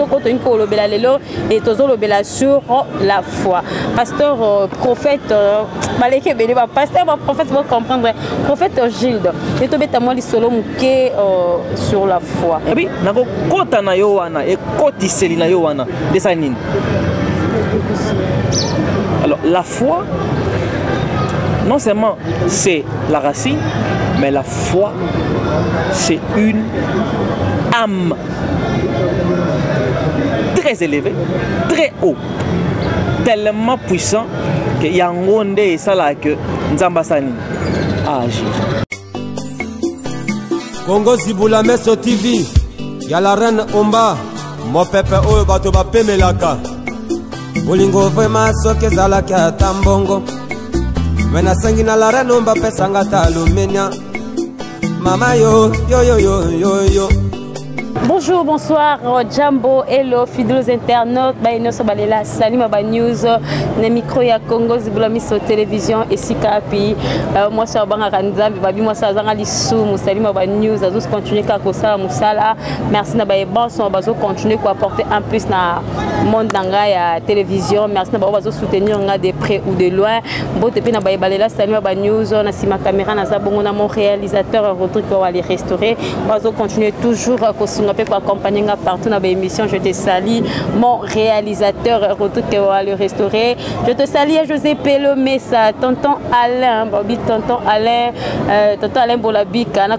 kitoko to inko lobela lelo et tozo lobela sur la foi. Pasteur prophète baleke bele ba pasteur ba prophète vous comprendre prophète Gilles et to beta moi li solo muke sur la foi. Et puis nako kota na yo wana e koti selina yo wana desa nini. Alors la foi non seulement c'est la racine, mais la foi c'est une âme très élevée, très haut, tellement puissant que yangonde et ça là que Nzambasani a agi. Congo Zibula Meso TV, y'a la reine Omba, mon pépé oyo bato ba pemelaka. Bolingo vraiment soke zalaka tambongo. Wena sangi na la reine Omba pesanga talumenya. Mama yo yo yo yo yo yo. Bonjour, bonsoir, Jambo, hello, fidèles internautes, Baïno Sobalela, Salim Aba News, le micro ya Congo Zibula Miso télévision et Sikapi. Moi, c'est Abanga Ranzambi, Babi, moi, c'est Zanga Lissou, Salim Aba News, Azous continuer Kakosa, Moussala. Merci Nabaye Banson, Bazo continuer à apporter un plus dans le monde d'Anga ya télévision. Merci Nabaye Bazo soutenir de près ou de loin. Bon, depuis Nabaye Balela, Salim Aba News, on a si ma caméra, Nazabongo, mon réalisateur, Rodrigue, pour aller restaurer. Bazo continuer toujours à pour accompagner partout dans l'émission. Je te salue, mon réalisateur, Retour qui va le restaurer. Je te salue à José Pello Messa, tonton Alain, tonton Alain Bolabika, Alain,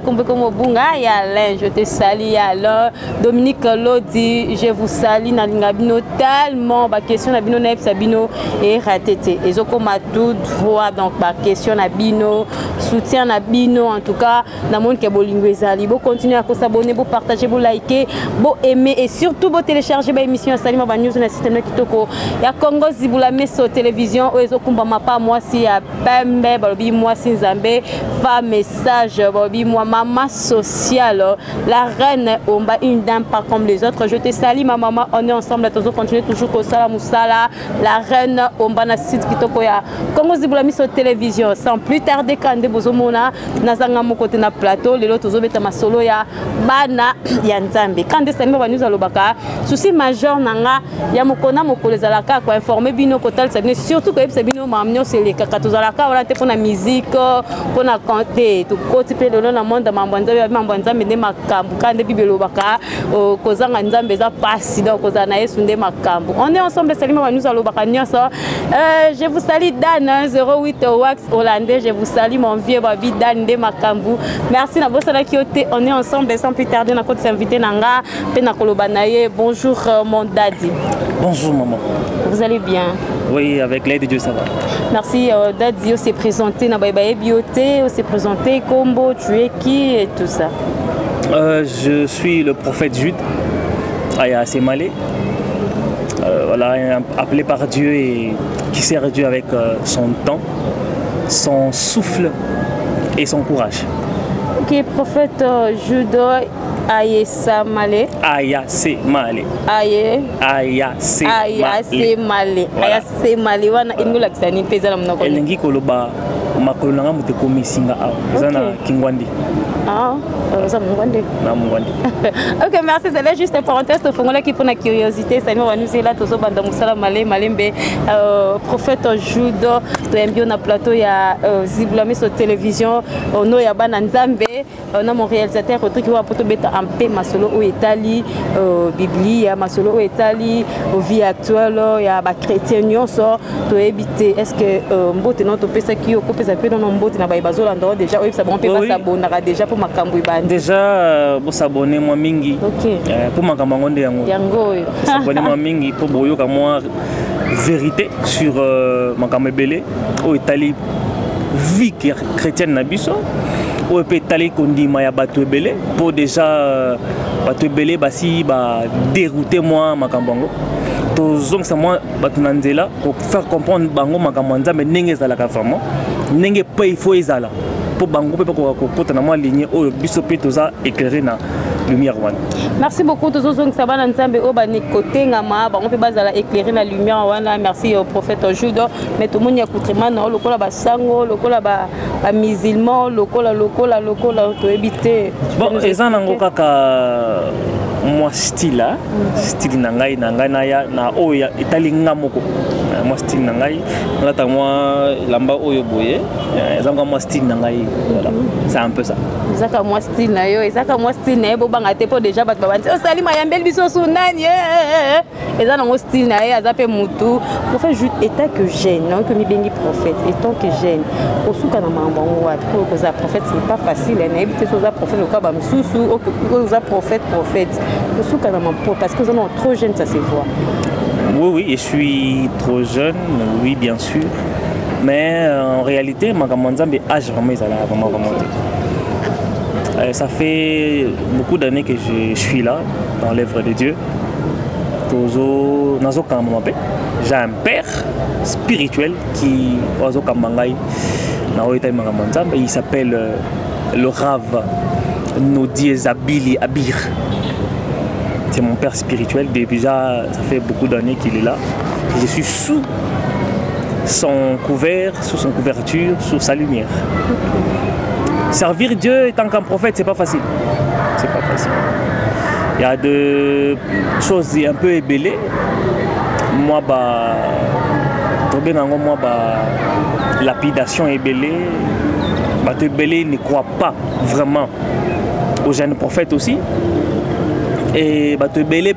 je te salue Alain, Dominique Lodi, je vous salue, Nalingabino, tellement, ma question Nabino Neb Sabino et Ratete. Et Zoko Matou, voix donc ma question Nabino, soutien Nabino, en tout cas, dans le monde qui est bolingue Zali. Vous continuez à s'abonner, vous partager, vous liker, vous aimer et surtout vous télécharger l'émission Salim Aba News dans le système Kitoko. Il y a Congo Zibula Meso télévision, Oezo Kumbama pas moi si à Pembe, Balobi moi si Zambé, pas message, Balobi moi maman sociale, la reine Omba une dame pas comme les autres. Je te salue ma maman, on est ensemble, toujours continuer toujours comme ça Moussala, la reine Omba na site Kitoko ya Congo Zibula Meso télévision. Sans plus tarder quand de bozomona nazanga mo côté na plateau, les autres zobeta masolo ya bana ya Nzambe. Quand des Salim Aba News alobaka, souci majeur nanga ya mokona mokolo zalaka ko informer bino kotal sabine surtout ko ebino mamnyo c'est les kaka tozalaka wala te pona musique pona canter to koti pe lelo na monde mambanza Nzambe ne makambu quand de bibelo baka kozanga Nzambe za pasi donc kozana Yesu nde makambu. On est ensemble Salim Aba News alobaka nyonso. Je vous salue Dan 08 Wax hollandais, je vous salue mon vieux babi Dan nde makambu. Merci na bosala kiote, on est ensemble sans plus tarder na côté invité nanga pena kolobanaye. Bonjour mon daddy. Bonjour maman. Vous allez bien? Oui, avec l'aide de Dieu ça va. Merci daddy, on s'est présenté na Baïbaye Bioté, on s'est présenté Combo, tu es qui et tout ça. Je suis le prophète Jude Aya Semalé. Voilà, appelé par Dieu et qui sert Dieu avec son temps, son souffle et son courage. Ok, prophète Jude Aya Semalé. Aya Semalé. Aya Semalé. Aya Semalé. Wana ingula kisani pesa na mnoko. Elengi koloba makolo nanga muteko misinga awa. Zana Kingwandi. Ah, ça Mungwandi. Na Mungwandi. Ok, merci. C'est juste une parenthèse de Fongola qui pour la curiosité. Ça nous va nous là tous au banda Moussala Malé Malembe prophète Judo. Tu aimes bien na plateau ya Zibula Meso télévision. On a Yaba Nzambe. On a mon réalisateur qui va pour te mettre en paix masolo au Italie, Bibli, masolo au Italie, au vie actuelle, il y a ba chrétien nyonso to éviter. Est-ce que mbote non to pesa ki okope ça peut non mbote na ba bazola ndo déjà oui ça bon peut pas s'abonner déjà pour makambo ibandi. Déjà pour s'abonner moi mingi. OK. Pour makambo ngonde yango. Yango. S'abonner moi mingi pour boyo ka moi vérité sur makambo belé au Italie vie chrétienne na biso. Ou peut aller kondima ya bato ebele pour déjà bato ebele basi ba dérouter moi makambango to zong sa moi bato nanzela pour faire comprendre bango makambo Nzambe ndenge ezalaka vraiment ndenge pe il faut ezala pour bango pe ko kota na moi ligne o biso pe toza éclairer na lumière wana. Merci beaucoup tous ceux qui savent Nzambe au bani côté ngama bango pe bazala éclairer la lumière wana. Merci au prophète Judo mais tout monde yakoutrema na lokola ba sango lokola ba musulman lokola to éviter. Bon ezana ngo kaka moi style style nangai naya na oya italinga moko moi style nangai ngata moi lamba oyo boye ezanga moi style nangai voilà c'est un peu ça ezaka moi style na yo ezaka moi style na bo banga te po déjà bat babanti o sali mayambel biso sunani eza na mo style na ye azape mutu pour faire juste état que jeune non que mi bengi prophète étant que jeune osuka na mambo ngwa pour que ça prophète c'est pas facile na ebite so za prophète ko ba msusu o za prophète osuka na mambo parce que non trop jeune ça se voit. Oui, je suis trop jeune, oui, bien sûr. Mais en réalité, ma Nzambe âge vraiment, ça fait beaucoup d'années que je suis là, dans l'œuvre de Dieu. J'ai un père spirituel qui il s'appelle le Rav Nodi Zabili Abir. C'est mon père spirituel, déjà ça fait beaucoup d'années qu'il est là. Je suis sous son couvert, sous son couverture, sous sa lumière. Servir Dieu étant qu'un prophète, c'est pas facile. C'est pas facile. Il y a des choses un peu ébellées. Moi, lapidation ébellée. Ébellé ne croit pas vraiment aux jeunes prophètes aussi. Et Ébellé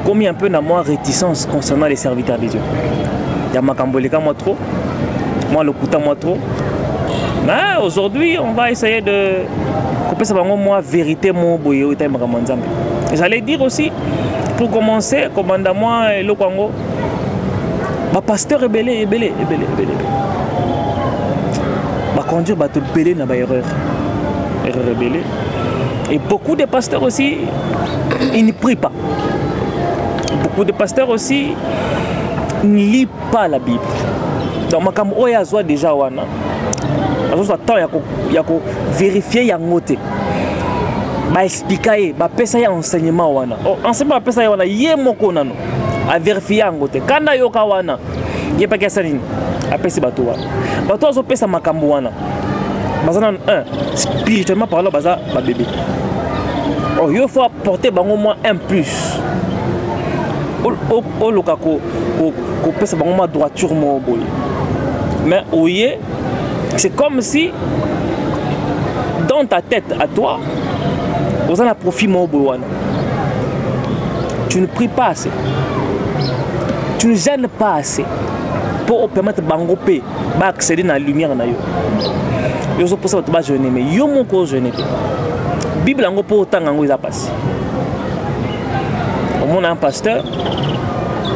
commis un peu dans moi réticence concernant les serviteurs de Dieu. Il y a Makamboleka moi trop, moi le Kouta moi trop. Mais aujourd'hui, on va essayer de couper ça moi vérité mon boyo et Makamanzambe. J'allais dire aussi, pour commencer, commandant moi le Congo, ma pasteur ébellé. Ma conduire te ébellé dans ma erreur ébellé. Et beaucoup de pasteurs aussi, ils ne prient pas. Beaucoup de pasteurs aussi ne lisent pas la Bible. Donc, je suis déjà wana. Il y a vérifier yangote. Ba expliquer, ba pesa ya enseignement wana. Enseignement pesa ya wana ye moko nano. A vérifier yangote. Kanda yoka wana. Ye pa kesa nini. A pesa bato wana. Bato azo pesa makambo wana. Bazana spirituellement parlant baza ba bébé. Oh, il faut apporter au moins un plus. Au local ko pesa bango ma droiture mo boy. Mais oye, c'est comme si dans ta tête à toi, vous en avez profit mo boy. Tu ne pries pas assez. Tu ne gênes pas assez pour permettre bango pe ba accéder dans la lumière na yo. Yo so posa ba jeûner mais yo mon ko jeûner. Bible en pour autant en ça passe. Au moins un pasteur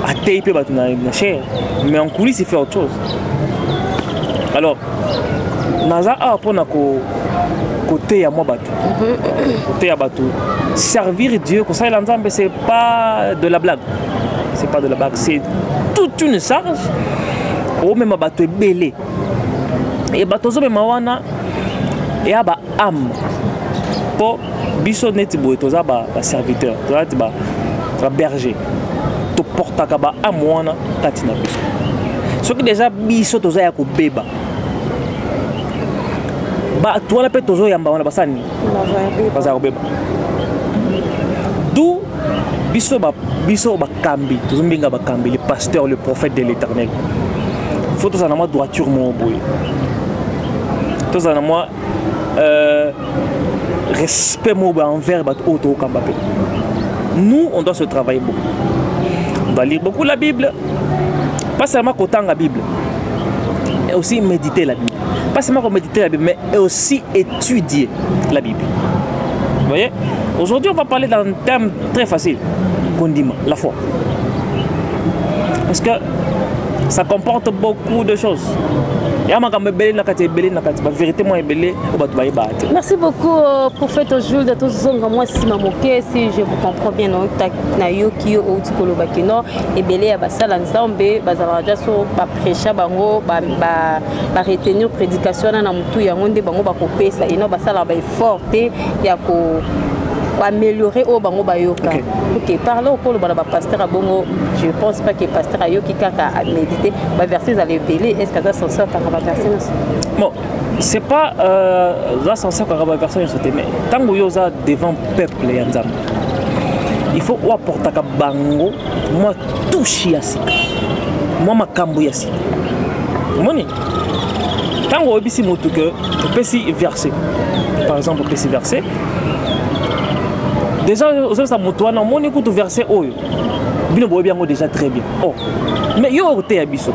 a tapé na chair, mais en coulisses il fait autre chose. Alors, naza a pour na côté à moi bateau. Côté à bateau. Servir Dieu comme ça l'ensemble c'est pas de la blague. C'est pas de la blague, c'est toute une charge. Au même bateau est belé. Et bateau zo même wana et aba âme. Pour biso neti boy toza ba serviteur toza ti ba berger to porta ka ba amwana katina biso ce qui déjà biso toza ya ko beba ba tola pe tozo yamba wana basani baza ko beba d'où biso ba kambi tozo mbinga ba kambi le pasteur le prophète de l'Éternel faut toza na moi droiture mon boy toza na moi respect envers Auto Kambapé. Nous, on doit se travailler beaucoup. On doit lire beaucoup la Bible. Pas seulement qu'autant la Bible. Et aussi méditer la Bible. Pas seulement méditer la Bible, mais aussi étudier la Bible. Vous voyez? Aujourd'hui, on va parler d'un thème très facile. Condiment, la foi. Parce que ça comporte beaucoup de choses. Merci beaucoup, prophète Jules de tous moi si je vous comprends bien donc na yoki au tikolo bakino et belé à basala nzambe bazala so ba prêcher bango ba retenir prédication na mutu ya ngonde bango ba kopesa ino basala ba effort te ya ko améliorer au bango bayoka. OK, parlons au polo ba pasteur abongo, je pense pas que pasteur ayoki kaka a méditer ba verser à l'éveiller est-ce que ça s'en sort par ba verser. Bon, c'est pas là s'en sort par ba verser mais tant que yoza devant peuple ya nzambe. il faut apporter ka bango moi touche ya sika moi makambo ya sika moni tango obisi motu que pesi verser par exemple pesi verser déjà ça motu wana moni ko to verser oyo bino boye biango déjà très bien oh mais yo te ya biso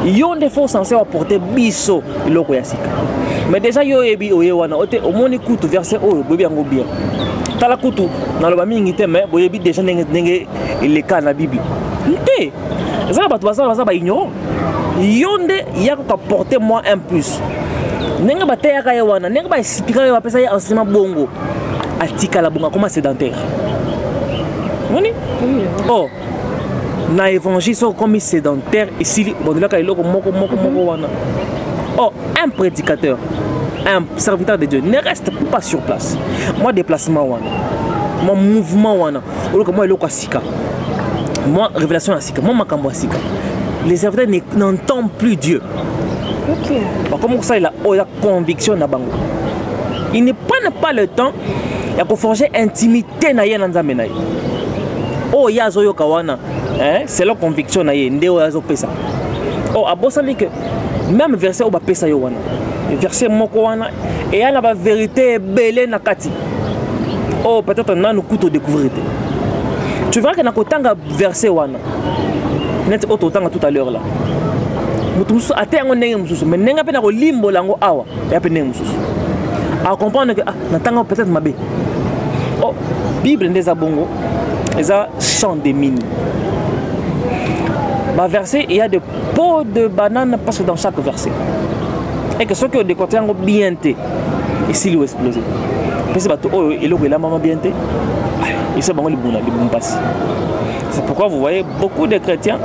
yo ne faut censé apporter biso loko ya sika mais déjà yo ebi oye wana ote omoni ko to verser oyo boye biango bien tala kutu na loba mingi te mais boye bi déjà ndenge le cas na bible te ça ba to ba ignorant yonde ya ko apporter moi un plus ndenge ba te ya ka wana ndenge ba expliquer ba pesa ya enseignement bongo atika la bonga comme sédentaire moni oh na évangile sont comme sédentaire ici bon là ka iloko moko wana oh un prédicateur un serviteur de Dieu ne reste pas sur place moi déplacement wana mon mouvement wana ou moi iloko sika moi révélation à sika moi makambo sika les serviteurs n'entendent plus Dieu. Ok. Bah, comment ça il a conviction na bango. Ils ne prennent pas le temps de forger intimité na ye nanza menaye. Oh yazo yo kawana, hein, c'est leur conviction na ye ndeo yazo pesa. Oh abosami que même verset au ba pesa yo wana. Verset moko wana et ya na ba vérité belé na kati. Oh peut-être na nous couteau découvrir. Tu vois que na kotanga verset wana. Net auto tanga tout à l'heure là. Mutusu atengo ndenge mususu mais nenga pena ko limbo lango awa ya pena mususu. A comprendre que na tanga peut-être mabe. Oh Bible ndeza bongo eza chant des mines. Ba verset il y a des pots de banane parce que dans chaque verset. Et que ceux qui ont décorté en bien té ici lui explosé. Parce que oh elo la maman bien té. Et c'est bon les bons passe. C'est pourquoi vous voyez beaucoup de chrétiens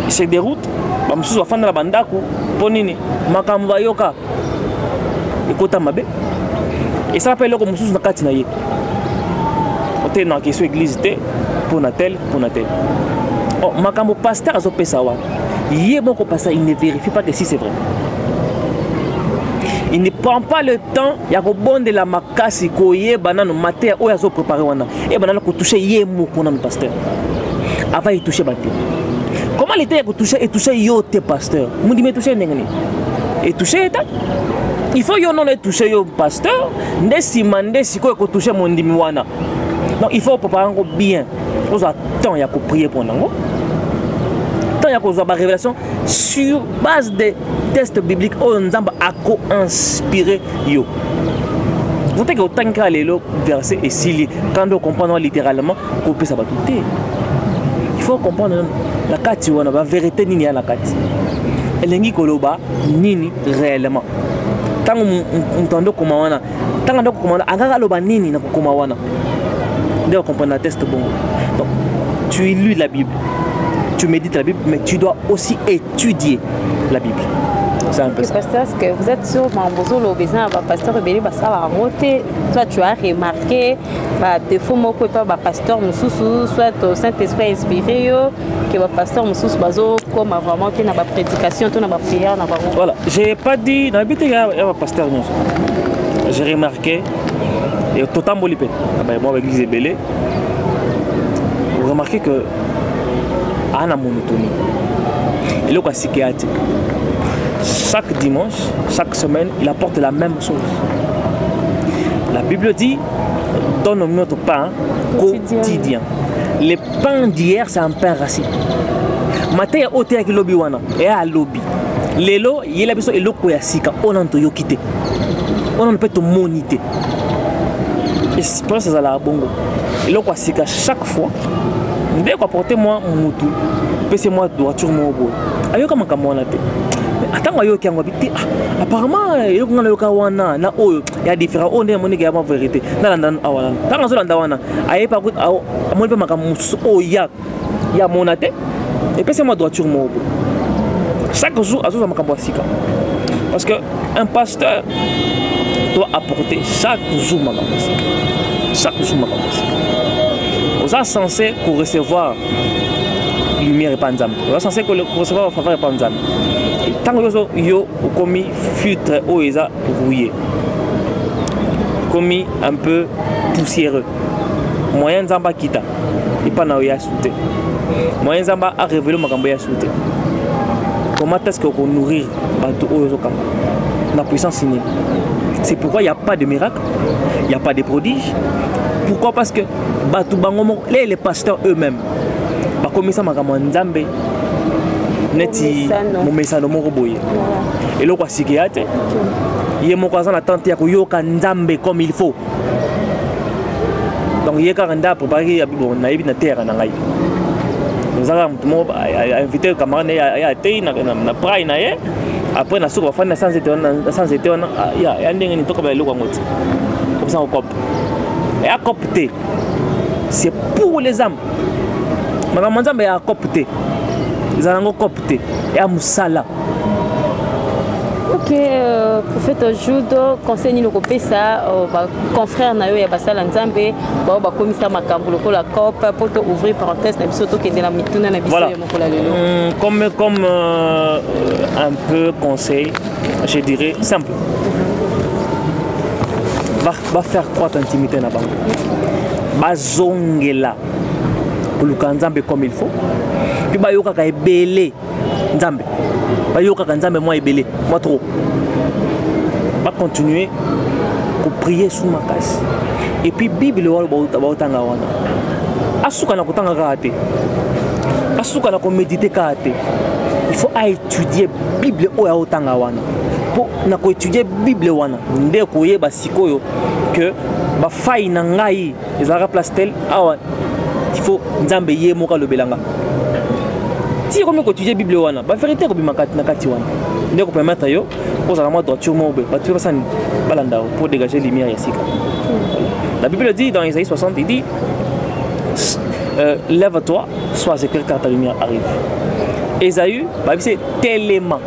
sur des routes, bamsusu bafanda la bandako ponini makambo yoka ekota mabe et ça appelle comme mususu na kati na ye. Ote na question église te pour na tel. Oh makambo pasteur azo pesa wa. Yé bon ko pasteur il ne vérifie pas que si c'est vrai. Il ne prend pas le temps ya ko bonde la makasi ko ye banano matin o yazo préparer wana et banano ko toucher ye moko na pasteur. Avant il toucher bâti. Comment l'été a touché yo te pasteur? Vous dites toucher n'engagez. Et toucher état. Il faut yo non les toucher yo pasteur. Ne si mandé si quoi que toucher mon dimiwana. Donc il faut préparer bien. Vous attendez à prier pour nous. Tant ya ko za révélation sur base des tests bibliques on nzamba ako inspiré yo. Vous savez que autant que les versets et si quand on comprend littéralement qu'on peut savoir tout. Il faut comprendre la kati wana ba vérité nini ya la kati elengi koloba nini réellement tango mutando koma wana tango ndo koma angaka loba nini na koma wana ndio comprendre la test bongo. Donc tu lis la Bible, tu médites la Bible, mais tu dois aussi étudier la Bible. C'est un peu ça. Pasteur, est-ce que vous êtes sûr que le besoin de pasteur rebelle ça va monter? Toi tu as remarqué des fois moi que pas pasteur mususu soit au Saint-Esprit inspiré que pasteur mususu bazo comme vraiment que na ba prédication to na ba prière na ba. Voilà, j'ai pas dit dans l'habitude il y a pasteur non. J'ai remarqué et tout en bolipé. Moi avec l'église belé. Vous remarquez que ana monotonie. Et le quoi psychiatre. Chaque dimanche, chaque semaine, il apporte la même chose. La Bible dit, donne-nous notre pain quotidien. Le pain d'hier, c'est un pain racine. Matin, il y a un qui lobby wana et à lobby. Lelo, il y a besoin de l'eau ya sika. On a un quitter. On a peut te moniter. Et c'est pour ça que ça la bongo. Et l'eau sika chaque fois. Dès qu'on apporte moi mon moutou, c'est moi voiture mon beau. Ayo comme un on a été. Attends, yo qui habité. Apparemment, yo qu'on a yo kawana na oyo. Il y a différents. On est mon gars ma vérité. Na landa awana. Tant que landa wana. Aye pas good. Moi pas makamu oh ya mon até. Et puis c'est moi voiture mon beau. Chaque jour, à jour ma sika. Parce que un pasteur doit apporter chaque jour ma sika. Chaque jour ma sika. Vous êtes censé recevoir lumière et panzam. Vous êtes censé recevoir faveur et panzam. Et tant que vous avez commis filtre ou eza rouillé, commis un peu poussiéreux, moyen zamba kita, et pas na ya souté moyen zamba a révélé makambo ya souté comment est-ce qu'on nourrir bato oyo kama la puissance innée. C'est pourquoi il n'y a pas de miracle, il n'y a pas de prodige. Pourquoi? Parce que bato bangomo les pasteurs eux-mêmes ba komisa makambo nzambe neti momesano moko boye et lo kwa sikiate ye moko azana tante ya koyoka nzambe comme il faut. Donc il y a un peu préparé na terre na ngai. Nous avons invité le camarade à été na praille na ye. Après na souka fana sans été ya ndenge ni toka ba loko ngoti. Comme ça on copte. Et à copter. C'est pour les âmes. Maman nzambe ya copter. Ils allons copter et à musala. Ok, prophète Judo, conseil ni lokopé ça, confrère na yo ya basala nzambe, ba komisa makambo lokola cop pour te ouvrir parenthèse na biso to kende na mituna na biso ya mokola lelo. Comme un peu conseil, je dirais simple. Va faire croître intimité na bango. Ba zongela kuluka nzambe comme il faut. Puis ba yoka ka ebele nzambe. Ba yoka ka nzambe moi ebele, moi trop. Va continuer à prier sous ma casse. Et puis Bible ba otanga wana. Asuka na kotanga kate. Asuka na ko méditer kate. Il faut étudier Bible o ya otanga wana. Pour na ko étudier Bible wana. Nde ko yeba sikoyo que ba fai na ngai ezara place tel awa. Il faut nzambe ye moka le belanga. Si on étudie la Bible, la vérité est que pour permettre yo pour avoir droiture pour dégager les lumières ici. La Bible dit dans Isaïe 60, il dit lève-toi, sois éclairé car ta lumière arrive. Isaïe, c'est tellement.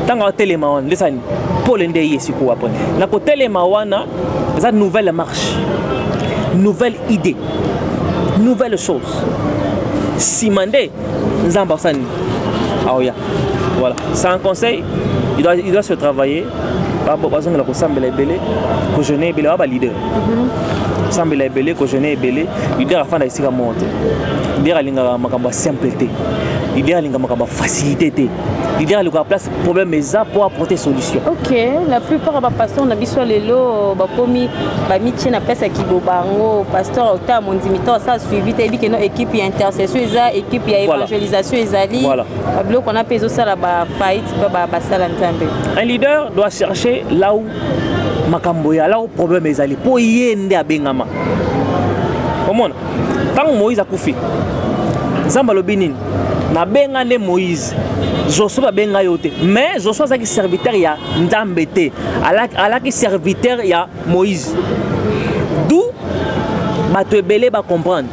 Tant que tellement, laissez-nous pour l'aider ici pour après. La tellement wana, c'est une nouvelle marche, nouvelle idée, nouvelle chose. Simandé, Nzambasani. Ah oui, voilà. C'est un conseil. Il doit se travailler. Parce que que je n'ai pas leader. Semble belé, que je n'ai belé. Leader afin d'aller à monter. Leader a la simpleté. Leader a la facilité. Leader a la place problème mais ça pour apporter solution. Ok, la plupart des pasteurs on a besoin de l'eau, bakomi, bamichi na place qui bobango, pasteur autant mon dimito ça suivi t'as dit que nos équipe intercession eza équipe évangélisation ezali. Voilà. Bablo qu'on a besoin ça la ba fight ba sala nzambe. Un leader doit chercher là où makambo ya là où problème ezali pour yende abengama. Comment? Tant Moïse a koufi. Nzamba lobinini. Na benga ne Moïse. Josué ba benga yote. Mais Josué azaki serviteur ya Nzambe te. Alaki serviteur ya Moïse. D'où bato ebele ba comprendre.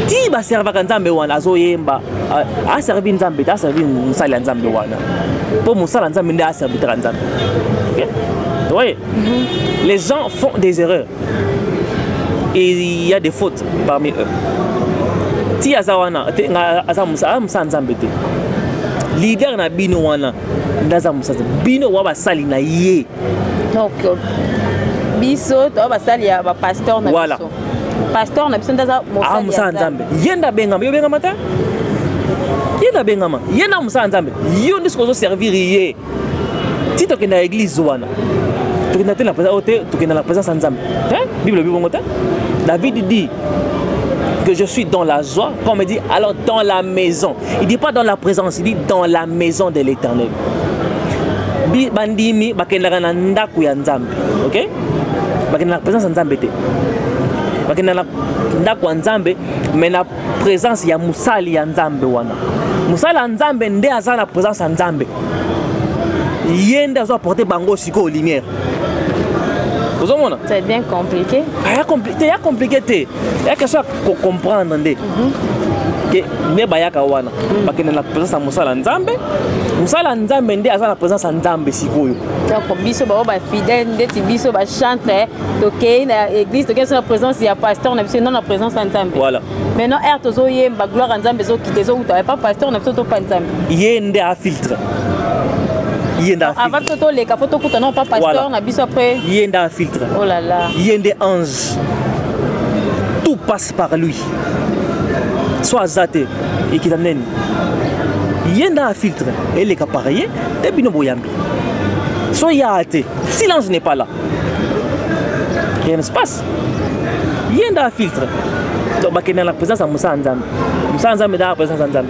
Ti ba servir Nzambe wana azoyemba. A servi Nzambe, a servi musala Nzambe wana. Pour musala Nzambe nda a serviteur Nzambe. OK? Vous voyez? Les gens font des erreurs. Et il y a des fautes parmi eux. Si azawana azamusa nzambe te leader na bino wana ndazamusa bino wa basali na ye donc biso to basali ya ba pasteur na voilà. Biso pasteur na biso ndaza musa nzambe yenda bengama yo bengama ta yenda bengama yenda musa nzambe yo ndisko zo servir ye ti to kenda église wana to kenda te la présence to kenda la présence nzambe hein bible bongo ta David dit que je suis dans la joie, quand on me dit alors dans la maison. Il ne dit pas dans la présence, il dit dans la maison de l'Éternel. Bandimi, bakendaka na ndaku ya Nzambe, ok? Bakendaka na présence ya Nzambe te. Bakendaka na ndaku ya Nzambe, mais na présence ya musali ya Nzambe wana. Musali ya Nzambe nde aza na présence ya Nzambe. Yende azo apporter bango siko lumière. C'est bien compliqué. Il y a compliqué. Il y a quelque chose à comprendre. Que ne bayaka wana. Parce que la présence de Musala Nzambe. Musala Nzambe ndi aza la présence de Nzambe sikoyo. Donc biso ba fidèle ndeti biso ba chante toke na église toke sur la présence ya pasteur na biso non la présence de Nzambe. Voilà. Maintenant air tozo yemba gloire Nzambe zo kite zo uta pas pasteur na biso to pa Nzambe. Yende a filtre. Avant toto les capotes coûtent non pas pasteur na biso après yenda filtre. Oh là là. Yende ange. Tout passe par lui. Soit zaté et qui t'amène. Il y a un filtre et les cas pareils, et puis nous boyambi. Soit il y a athée, si l'ange n'est pas là, rien ne se passe. Il y a un filtre. Donc, il y a la présence de Moussa Anzam. Moussa Anzam est dans la présence d'Anzam.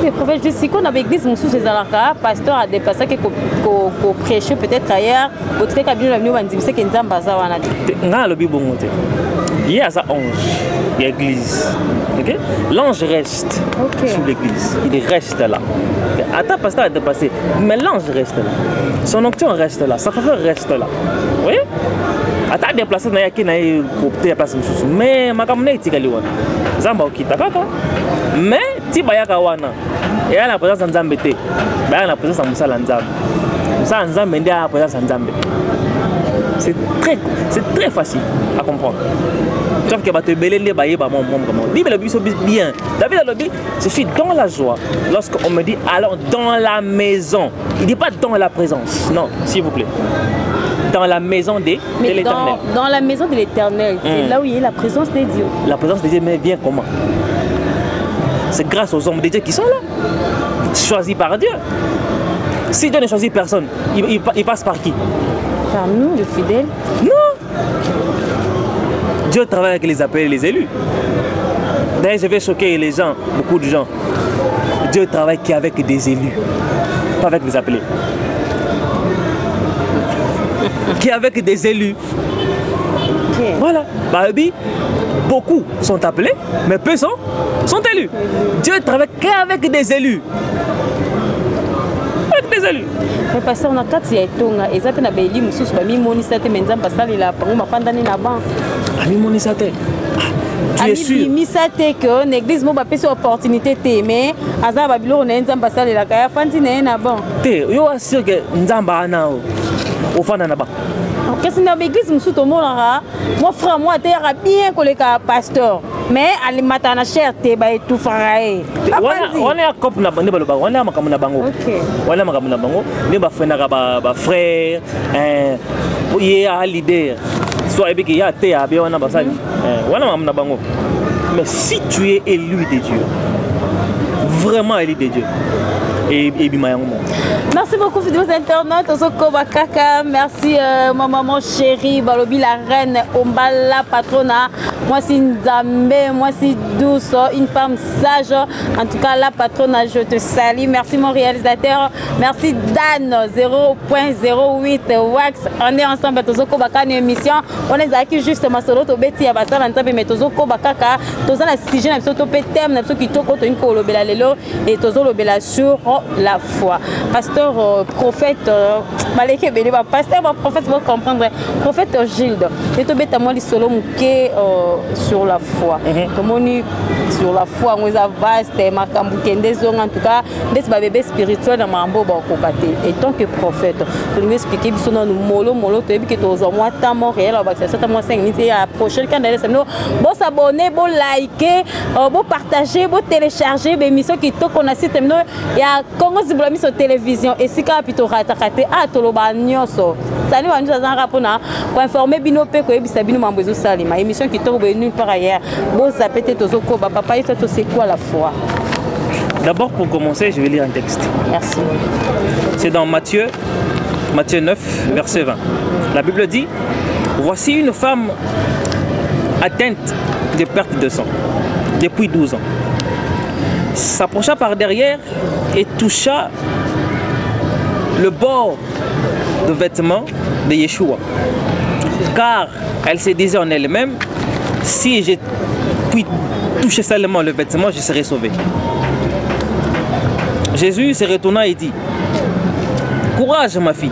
Le prophète, je sais qu'on avait l'église Moussou chez Alaka, pasteur a dépassé qu'on prêchait peut-être ailleurs, au très cabinet de l'Avenue, c'est qu'il y a un bazar. Il y a ça ange, il y a l'église. Okay? L'ange reste sous l'église, il reste là. Attends, pasteur a dépassé, mais l'ange reste là. Son onction reste là, sa faveur reste là. Vous voyez? Attends, déplacé dans la opté à place mais ma caméra est tigaliwan. Zamba okita kaka. Mais ti bayaka wana. Et à la présence d'Anzambe té. Bah la présence de Moussa Lanzambe. Moussa Lanzambe est à la présence d'Anzambe. C'est très facile à comprendre. Sauf que tu belé les baillés bah mon Bible le but bien. David le but, je suis dans la joie lorsqu'on me dit alors dans la maison. Il dit pas dans la présence. Non, s'il vous plaît. Dans la maison de l'Éternel. Dans la maison de l'Éternel, c'est là où il y a la présence de Dieu. La présence de Dieu, mais vient comment? C'est grâce aux hommes de Dieu qui sont là, choisis par Dieu. Si Dieu ne choisit personne, il passe par qui? Par nous, les fidèles. Non. Dieu travaille avec les appelés et les élus. D'ailleurs, je vais choquer les gens, beaucoup de gens. Dieu travaille qu'avec des élus, pas avec les appelés. Qui est avec des élus. Okay. Voilà. Beaucoup sont appelés, mais peu sont élus. Dieu travaille qu'avec des élus. Avec des élus. Mais parce qu'on a quatre tonga et ça n'a pas élu monsieur pas mis monisate mais n'en pas ça il a pas on m'a pas donné la banque. Ami monisate. Tu es sûr? Misate que l'église m'a pas cette opportunité mais azar Babylone on n'en pas ça la kaya fanti na ban. Té yo assure que nzamba na au fana na ba. Qu'est-ce que l'église me soutient moi mon frère moi t'es bien que le pasteur mais ali matana cher te ba tout faraé on est à cop na bande baloba on est makamu na bango on est makamu na bango ne ba frère na ba frère y a leader soit et y a te a bien on a basali on est makamu na bango mais si tu es élu de Dieu vraiment élu de Dieu et merci beaucoup fidèles internautes Ozoko Bakaka merci ma maman chérie Balobi la reine Ombala patrona moi c'est Nzambe moi c'est douce une femme sage en tout cas la patrona je te salue merci mon réalisateur merci Dan 0.08 Wax on est ensemble Ozoko Bakaka une émission on est aquí juste ma solo to beti ya basala ntabe mais Ozoko Bakaka toza na sujet na biso to pe thème na biso kitoko to inko lobela lelo et tozo lobela sur la foi. Pasteur, prophète, pasteur, prophète, vous comprendre. Prophète Gilles, c'est tout bête à moi les solo mouké sur la foi. Comment sur la foi, on a vaste, makambukende zong en tout cas, des bébés spirituels dans mambo bakokate. Et tant que prophète, je vais expliquer que nous molo tu es que tu as moi tant Montréal, ça moi 5 minutes et à prochaine quand d'aller nous bon s'abonner, bon liker, bon partager, bon télécharger, ben mission qui to qu'on a cité nous il y a Congo Zibulami sur télévision et si ka pito ratakate a toloba nyoso. Sali wa nous dans rapport na pour informer bino pe ko ebisa bino mambezo salima émission qui to nulle part ailleurs. Bon ça peut être tozoko papa c'est quoi la foi? D'abord pour commencer, je vais lire un texte. Merci. C'est dans Matthieu 9 verset 20. La Bible dit: voici une femme atteinte de perte de sang depuis 12 ans. S'approcha par derrière et toucha le bord de vêtement de Yeshua. Car elle se disait en elle-même: si je puis toucher seulement le vêtement, je serai sauvé. Jésus se retourna et dit: courage ma fille,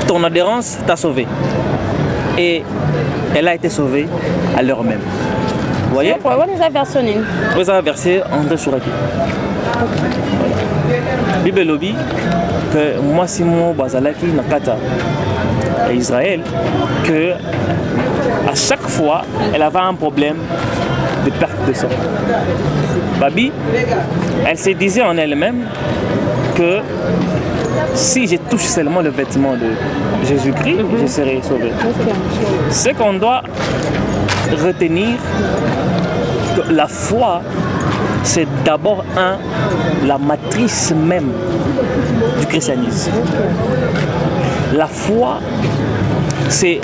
ton adhérence t'a sauvée. Et elle a été sauvée à l'heure même. Vous voyez? Vous avez versé André Chouraki. Bible lobby que moi si mon bazalaki nakata à Israël que à chaque fois elle avait un problème de perte de sang. Babi, elle se disait en elle-même que si je touche seulement le vêtement de Jésus-Christ, je serai sauvé. Ce qu'on doit retenir que la foi, c'est d'abord la matrice même du christianisme. La foi, c'est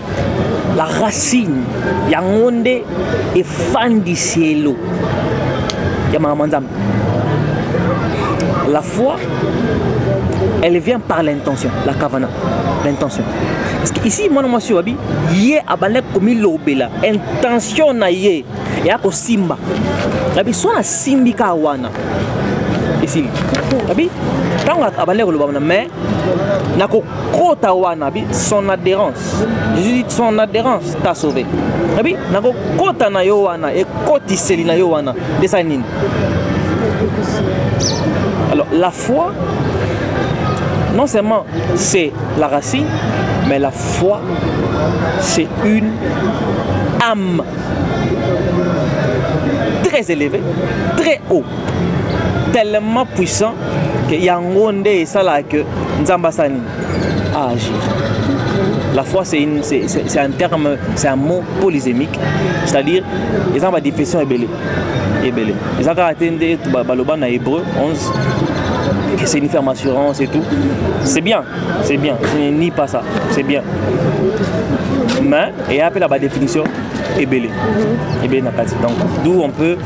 la racine. Yangonde et fan du cielo. La foi, elle vient par l'intention, la kavana, l'intention. Parce que ici, moi, je suis dit, yé abalek comme l'obéla, intention na yé, et à simba. Labi soit na simbi kawana. Ici, labi, tant que abalek l'obéla, mais na ko kota wana, labi son adhérence. Jésus dit son adhérence t'a sauvé. Labi, na ko kota na yo wana et koti seli na yo wana, desanine. Alors, la foi, non seulement c'est la racine, mais la foi, c'est une âme très élevée, très haut, tellement puissant que Yangonde et Salah que Nzambasani a agir. La foi, c'est un terme, c'est un mot polysémique, c'est-à-dire, les gens définition est belé. Les gens qui attendent Baloban en hébreu 11, c'est une ferme assurance et tout. C'est bien, je ne nie pas ça, c'est bien. Mais, et après la définition, est belé. Donc, d'où on peut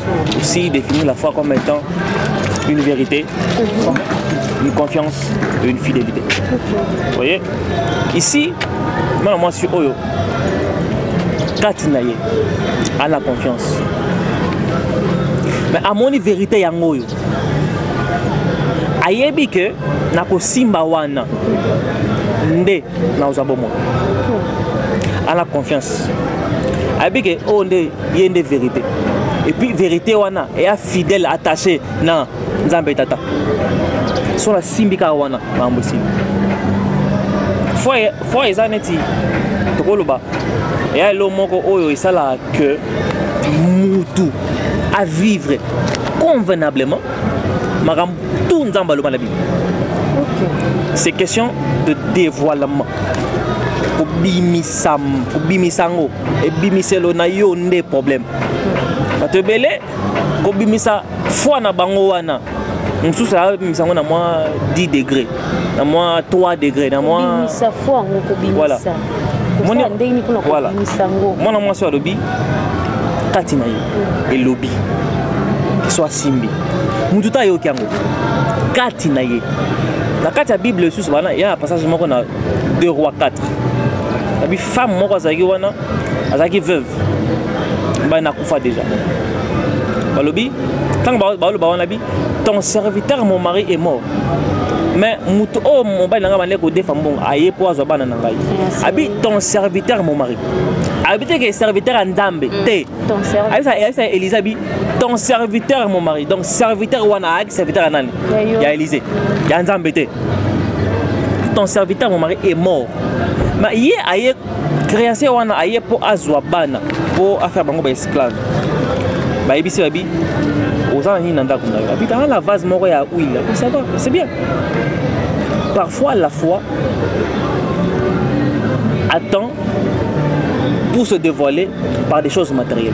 aussi définir la foi comme étant une vérité, une confiance et une fidélité. Vous voyez? Ici, moi je suis Oyo. Katinaye, à la confiance. Mais à mon vérité, il y a un Oyo. Ayebi que nako simba wana nde na uzabomo. À la confiance. Ayebi que oh nde yende vérité. Et puis vérité wana est fidèle attaché na Nzambe tata. Sur la simbika wana mambosi. Foi ezaneti tokoloba. Et à l'omoko oyo isala que mutu à vivre convenablement. Tout Nzamba loba la Bible. C'est question de dévoilement. Bimisango et bimiselo na yo ndé problème. Parce que belé ko bimisa foi na bango wana. Msusa bimisango na moi 10 degrés, na moi 3 degrés, na moi bimisa foi ngoko bimisa. Voilà. Moni ndeni kuna ko bimisango. Mona moi so lobi katina yo et lobby. Soit simbi. Mututa yo kiango. Katina ye. La carte de la Bible, il y a un passage dans 2 Rois 4. La femme est veuve. Elle a déjà. Ton serviteur, mon mari, est mort. Mais ton serviteur, mon mari. Habite serviteur en Dambe. Elisabeth, ton serviteur, mon mari. Donc, serviteur wana, serviteur anani. Il y a Élisée. Il y a Nzambe. Ton serviteur, mon mari, est mort. Mais il y a création wana aye pour azwabana pour faire bango esclave. Ba ebisi babi oza ni nanda kuna. Abi dans la vase moko ya huile. Ça va, c'est bien. Parfois la foi attend pour se dévoiler par des choses matérielles.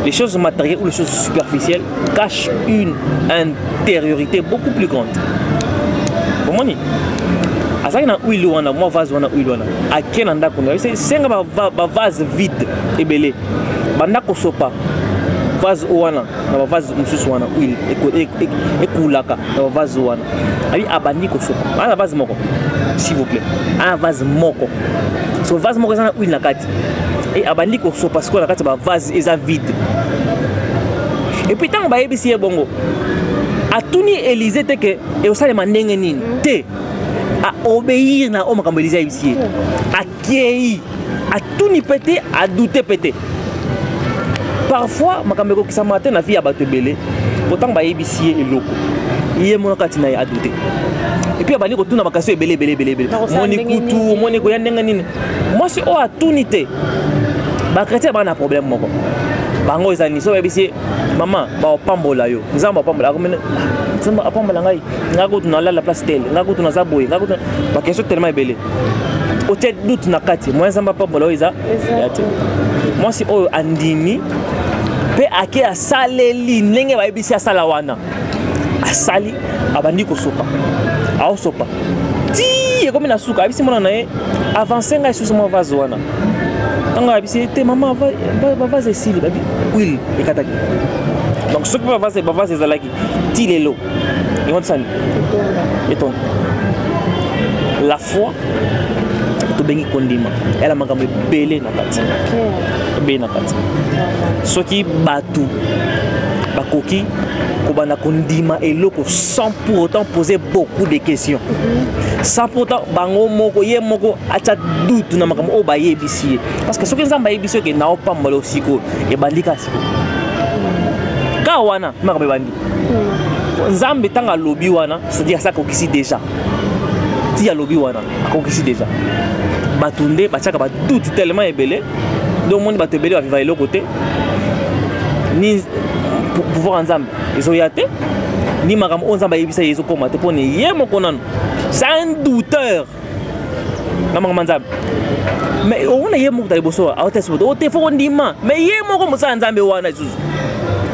Les choses matérielles ou les choses superficielles cachent une intériorité beaucoup plus grande. Comment on dit? Azaki huile wana, moi vase wana huile wana. Akena ndako na. C'est un vase vide et belé. Bandako sopa. Vase wana, na vase mususu wana huile ekulaka na vase wana. Abi abandi ko sopa. Ana vase moko. S'il vous plaît. Un vase moko. Ce vase moko na huile na kati. Et abandi ko sopa parce que la kati ba vase eza vide. Et puis tant ba yebisi ye bongo. Atuni Élisée te que et osale mandenge nini te à obéir na homme comme Élisée ici à qui à tout ni péter à douter péter parfois makameko qui s'amaté na vie à battre belé pourtant ba yebisi et loko yé mon katina à douter et puis abani ko tuna makaso belé moni kutu moni ko yandenga nini moi c'est o à tout nité ba chrétien ba na problème moko bango ezani so yebisi maman ba pambola yo nzamba pambola akomene nzamba apambola ngai ngako tuna la place telle ngako tuna zaboye ngako ba question tellement belé ote doute na kati moi nzamba pa bolo iza moi si oyo andimi pe ake asaleli ndenge bayebisi asala wana asali abandi kosopa aosopa ti ekomi na suka abisi mona na ye avancer ngai susu mo vase wana tanga abisi te mama va vase esili babi huile ekataki donc ce que va vase ezalaki ti lelo emontisani etonga la foi tobengi kondima ela makambo ebele na kati ebele na kati soki batu bakoki kobana kondima eloko sans pour autant poser beaucoup de questions sans pour autant bango moko ye moko acha doute na makambo o bayebisi parce que soki nzamba yebisi ke na opambola osiko ebandika siko ka wana makambo ebandi nzambe tanga lobi wana c'est-à-dire ça kokisi déjà ti ya lobi wana kokisi déjà batunde bachaka ba doute tellement ebele donc monde batebele va vivre l'autre côté ni pouvoir nzambe ezoyate ni makambo nzamba yebisa yezo koma te pone ye moko nano c'est un douteur na makambo nzambe mais on a ye moko ta liboso a ote soto ote fo ndima mais ye moko musa nzambe wana isusu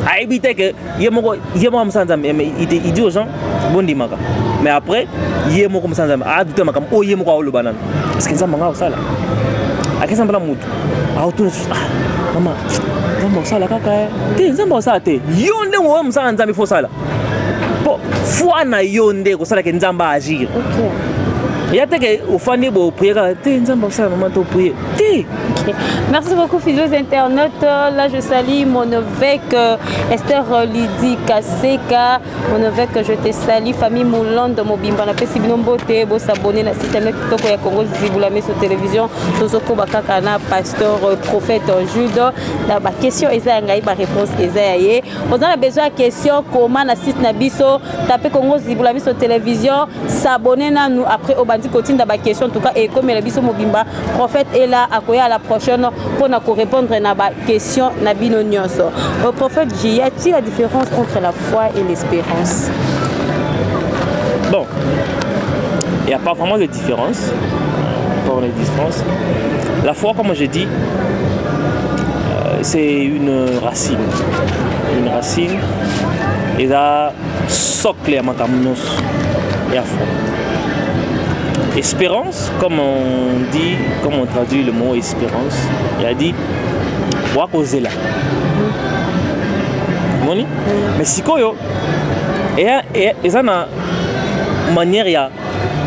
a éviter que ye moko musa nzambe mais il dit aux gens bon ndimaka mais après ye moko musa nzambe a douter makambo o ye moko a oloba nano parce que nzamba nga osala akesambala mutu a otuna mama nzamba osala kaka te nzamba osala te yo nde ngo musala nzambe fo sala po foi na yo nde kosala ke nzamba agir il y a que au fond bo prier te nzamba osala maman to prier te. Merci beaucoup fidèles internautes. Là je salue mon évêque Esther Lydie Kaseka, mon évêque je te salue famille Moulande Mobimba na pesi binombote bo s'abonner na site internet toko ya Congo Zibulame sur télévision tozoko bakaka na pasteur prophète Jude na ba question eza ngai ba réponse eza yé on a besoin de question comment na site na biso taper Congo Zibulame sur télévision s'abonner na nous après au bandi continue da ba question en tout cas et comme la biso Mobimba prophète est là akoya la prochaine pour nous répondre à la question Nabino Nyonso. Au prophète, y a-t-il la différence entre la foi et l'espérance? Bon, il n'y a pas vraiment de différence. La foi, comme je dis, c'est une racine. Une racine et là, socle à Makamunos et à foi. Espérance, comme on dit, comme on traduit le mot espérance, il a dit Wakozela. Mais si koyo, et ça na manière ya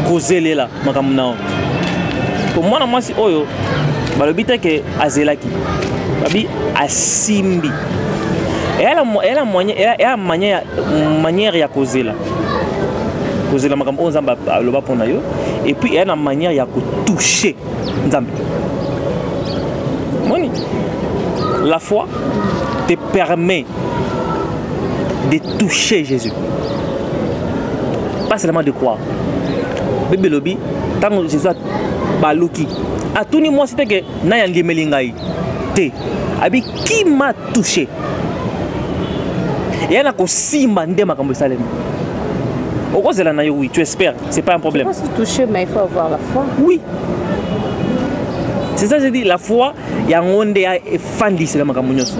kozele la makamuna. Pour moi, si oyo, le but est que azelaki, babi asimbi. Et elle a manière ya kozela. Kozela makam onzamba loba pona yo. Et puis il y a une manière de toucher Nzambe. La foi te permet de toucher Jésus. Pas seulement de croire. Bébé Lobi, tant que Jésus a balouki. À tout niveau, c'était que Nayandi Melingaï. Abi qui m'a touché? Et il y a un simba ndema comme ça. Oui, tu espères, c'est pas un problème. Je pense que toucher, mais il faut avoir la foi. Oui. C'est ça que je dis, la foi, il y a un monde qui est fandi, c'est le magamunyos.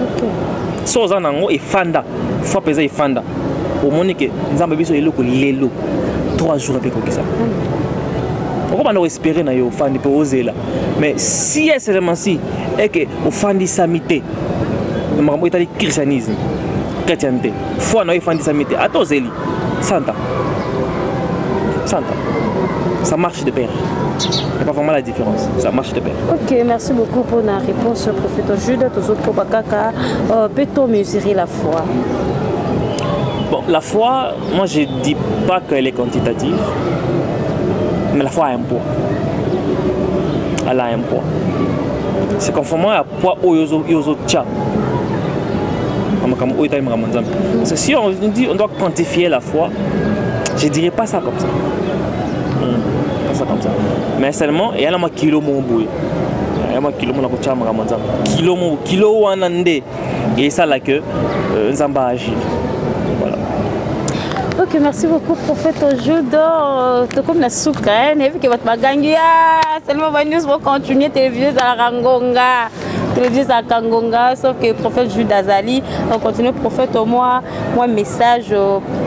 Si on a un monde qui est fanda, il faut peser fanda. Au moment que nous avons besoin de l'élo, 3 jours avec ça. On va espérer que nous fandi pour oser là. Mais si c'est seulement si, et que nous fandi samité, nous avons le christianisme, chrétienté, foi nous fandi samité, à tous zéli, santa. Ça marche de pair. Il n'y a pas vraiment la différence. Ça marche de pair. Ok, merci beaucoup pour la réponse, prophète Jude. Peut-on mesurer la foi? Bon, la foi, moi je ne dis pas qu'elle est quantitative, mais la foi a un poids. Elle a un poids. C'est conformément à poids au yozo tcha. Parce que si on dit on doit quantifier la foi, je ne dirais pas ça comme ça. Pas ça comme ça. Mais seulement, il y a un kilo mon bouille. Il y a un kilo mon kilo wanande. Et ça là que Nzamba agit. Voilà. Ok, merci beaucoup, prophète Judo. Tout comme la souka, et puis que votre magangia, seulement news pour continuer télévision à la Rangonga. Télévision à Kangonga, sauf que prophète Jude Azali, on continue prophète au moi message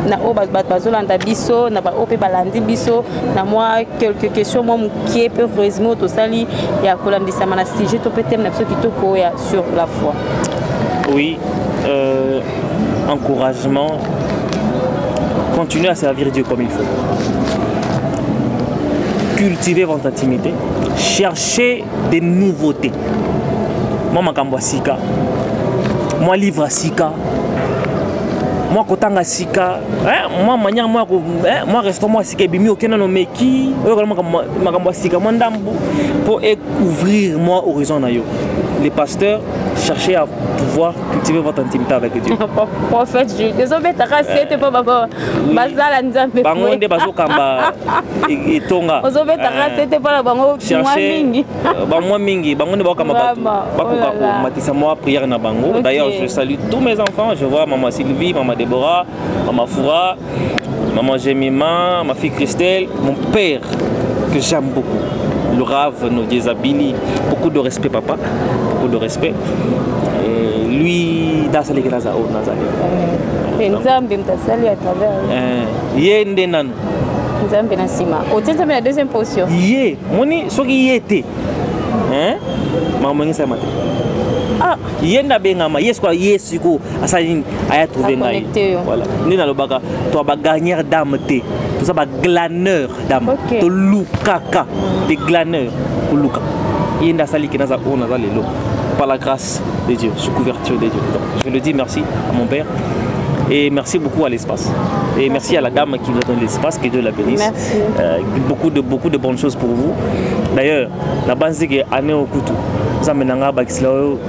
na o bazolanda biso na ba ope balandi biso na moi quelques questions moi qui peut résumer tout ça li ya kolandisa mana sujet to peut-être na biso kitoko ya sur la foi. Oui, encouragement, continuez à servir Dieu comme il faut. Cultivez votre intimité, cherchez des nouveautés. Moi, je suis Sika. Moi, livre à Sika. Moi, Kotanga Sika. Moi, manière, moi, restaurant Sika. Bimi, aucun nom meki. Moi, Sika. Moi, pour ouvrir moi horizon na yo. Les pasteurs, cherchez à pouvoir cultiver votre intimité avec Dieu. Prophète Jules, désolé, tu as rassé, pas baba. Bazala nzambe. Bangonde bazo kamba etonga. Désolé, tu as rassé, pas la bango. Cherchez bango mingi, bangonde ba kamba bato. Bakoka ko matisa moi prière na bango. D'ailleurs, je salue tous mes enfants, je vois maman Sylvie, maman Déborah, maman Foura, maman Jemima, ma fille Christelle, mon père que j'aime beaucoup. Le Rav Nodiezabili, beaucoup de respect papa, beaucoup de respect. Et lui, dans sa l'église au Nazaré. Nzambe mtasali à travers. Yende nan. Nzambe na sima. Otenta la deuxième position. Yé, moni soki yete. Hein? Maman ça matin. Ah, yenda bengama, yes quoi, yes ko asali aya trouver ngai. Voilà. Ni na lobaka, toi ba gagneur d'âme té. Tout ça ba glaneur d'âme. To lukaka, des glaneurs pour luka. Yenda sali ki naza on naza lelo. Par la grâce de Dieu, sous couverture de Dieu. Donc, je le dis merci à mon père et merci beaucoup à l'espace. Et merci à la dame qui nous donne l'espace, que Dieu la bénisse. Beaucoup de bonnes choses pour vous. D'ailleurs, la base c'est que année au couteau, nous amenons Bakislao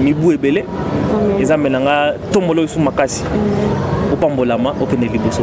Mibu Ebele, nous amenons Tomolo Sumakasi. Opambolama, Opene Liboso.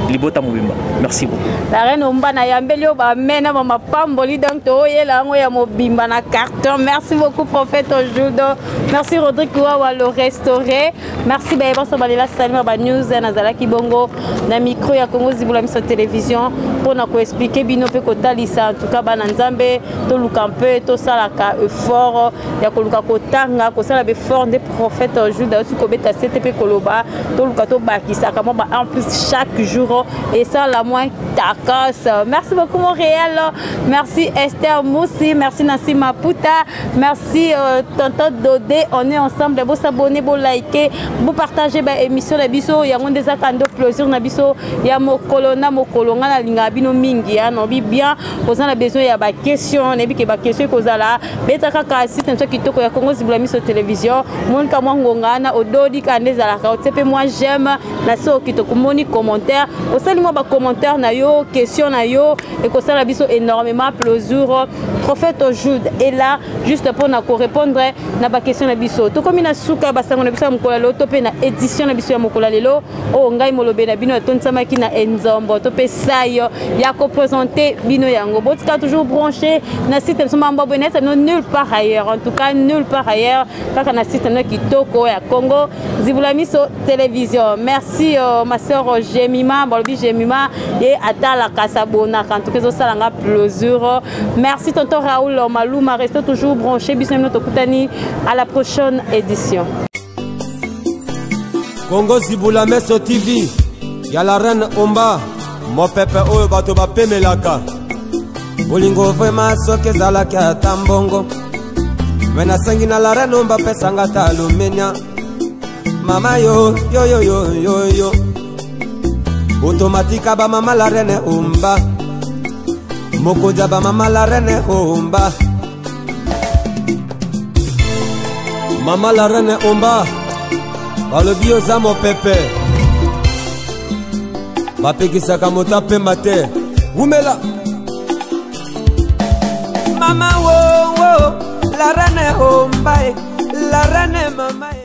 Libota Mobimba. Merci beaucoup. La reine Omba na yambelio ba mena mama pamboli donc to yela ngo ya Mobimba na carton. Merci beaucoup prophète Judo. Merci Rodrigue Wawa le restauré. Merci ba Eva Sobalela Salima ba news na Zala Kibongo na micro ya Congo Zibula Miso télévision pour na ko expliquer bino pe ko talisa en tout cas ba Nzambe to luka peu to sala ka effort ya ko luka ko tanga ko sala be fort des prophètes Judo su ko beta CTP koloba to luka to baki en plus chaque jour et ça la moins tacos. Merci beaucoup Montréal, merci Esther Moussi, merci Nassim Maputa, merci Tonton Dodé. On est ensemble, vous s'abonner, vous liker, vous partager l'émission de Bisso. Il y a des accords plaisir na Bisso, il y a Mokolona na linga bino mingi non bien vous avez besoin il y a des questions et puis des questions que vous avez beta kaka système qui toko ya Congo Zibula Miso télévision mon kama ngongana ododi kaneza la ka moi j'aime na so qui te communique commentaire au sali moi ba commentaire na yo question na yo et que ça la biso énormément plaisir prophète Jude est là juste pour na ko répondre na ba question na biso to comme na suka ba sango na biso mokola lo to pe na édition na biso ya mokola lelo o ngai molobe na bino to nsama ki na enzombo to pe sayo ya ko présenter bino yango botika toujours branché na site nsoma mbabo net non nulle part ailleurs en tout cas nulle part ailleurs kaka na site na kitoko ya Congo Zibula Miso télévision. Merci ma soeur Jemima, Bolbi Jemima et Atala Kasabona quand tout cas ça l'a plaisir. Merci tonton Raoul Malouma, restez toujours branchés bisous notre kutani à la prochaine édition. Congo Zibula Miso TV, y a la reine Omba, mon pépé oyo bato ba pemelaka. Bolingo vraiment soke zalaka tambongo. Wena sangi na la reine Omba pesanga talumenya. Mama yo yo yo yo yo yo automatique ba mama la reine Omba mokoja ba mama la reine Omba mama la reine Omba ba le bio za mo pepe ba pekisa kamota pe mate umela mama wo wo la reine Omba la reine mama